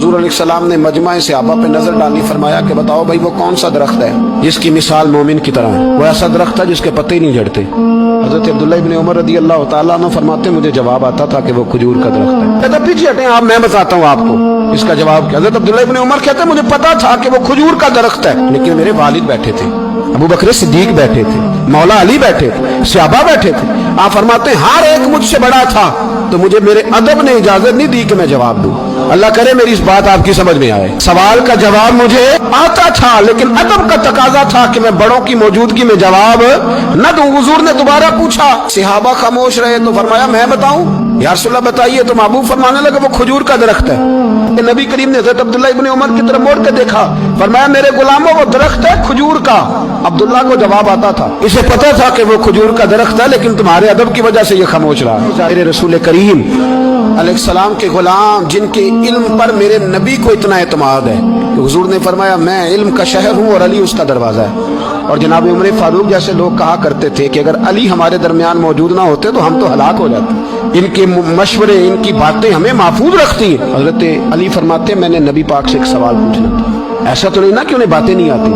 हुजूर अलैहिस्सलाम ने मजमा सहाबा पे नजर डाली, फरमाया कि बताओ भाई वो कौन सा दरख्त है जिसकी मिसाल मोमिन की तरह है। वो ऐसा दरख्त है जिसके पत्ते ही नहीं झड़ते। हजरत अब्दुल्ला इब्न उमर रदी अल्लाह तआला अन्हु फरमाते मुझे जवाब आता था कि वो खजूर का दरख्त है। कहते पीछे हटें आप, मैं बताता हूँ आपको इसका जवाब क्या। हजरत अब्दुल्ला इब्न उमर कहते मुझे पता था कि वो खजूर का दरख्त है, लेकिन मेरे वालिद बैठे थे, अबू बकर सिद्दीक बैठे थे, मौला अली बैठे थे, सहाबा बैठे थे। आप फरमाते हर एक मुझसे बड़ा था, तो मुझे मेरे अदब ने इजाजत नहीं दी कि मैं जवाब दूं। अल्लाह करे मेरी इस बात आपकी समझ में आए। सवाल का जवाब मुझे आता था, लेकिन अदब का तकाजा था कि मैं बड़ों की मौजूदगी में जवाब न दूं। हुजूर ने दोबारा पूछा, सहाबा खामोश रहे, तो फरमाया मैं बताऊं या रसूलल्लाह बताइए। तो महबूब फरमाने लगे वो खजूर का दरख्त है। नबी करीम ने हज़रत अब्दुल्ला इब्न उमर की तरफ मोड़ के देखा, फरमाया मेरे गुलामों वो दरख्त है खजूर का। अब्दुल्ला को जवाब आता था, इसे पता था कि वो खजूर का दरख्त है, लेकिन तुम्हारे अदब की वजह से ये खामोश रहा। मेरे रसूल करीम अलैहिस्सलाम के गुलाम जिनके इल्म पर मेरे नबी को इतना एतमाद है कि हुजूर ने फरमाया मैं इल्म का शहर हूँ और अली उसका दरवाजा है। और जनाब उमर फारूक जैसे लोग कहा करते थे कि अगर अली हमारे दरमियान मौजूद ना होते तो हम तो हलाक हो जाते। इनके मशवरे, इनकी बातें हमें महफूज रखती हैं। हजरत अली फरमाते मैंने नबी पाक से एक सवाल पूछना था। ऐसा तो नहीं ना कि उन्हें बातें नहीं आती,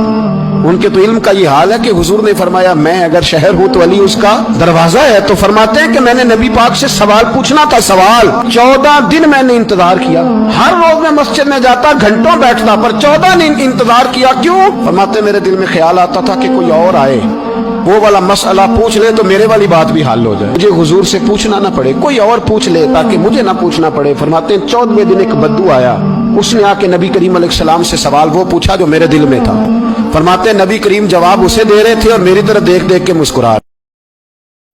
उनके तो इल्म का ये हाल है कि हुजूर ने फरमाया मैं अगर शहर हूं तो अली उसका दरवाजा है। तो फरमाते हैं कि मैंने नबी पाक से सवाल पूछना था। सवाल 14 दिन मैंने इंतजार किया। हर रोज मैं मस्जिद में जाता, घंटों बैठता, पर 14 दिन इंतजार किया। क्यों? फरमाते मेरे दिल में ख्याल आता था कि कोई और आए, वो वाला मसला पूछ ले तो मेरे वाली बात भी हल हो जाए, मुझे हुजूर से पूछना ना पड़े, कोई और पूछ ले ताकि मुझे ना पूछना पड़े। फरमाते हैं 14वें दिन एक बद्दू आया, उसने आके नबी करीम अलैहिस्सलाम से सवाल वो पूछा जो मेरे दिल में था। फरमाते हैं नबी करीम जवाब उसे दे रहे थे और मेरी तरफ देख देख के मुस्कुरा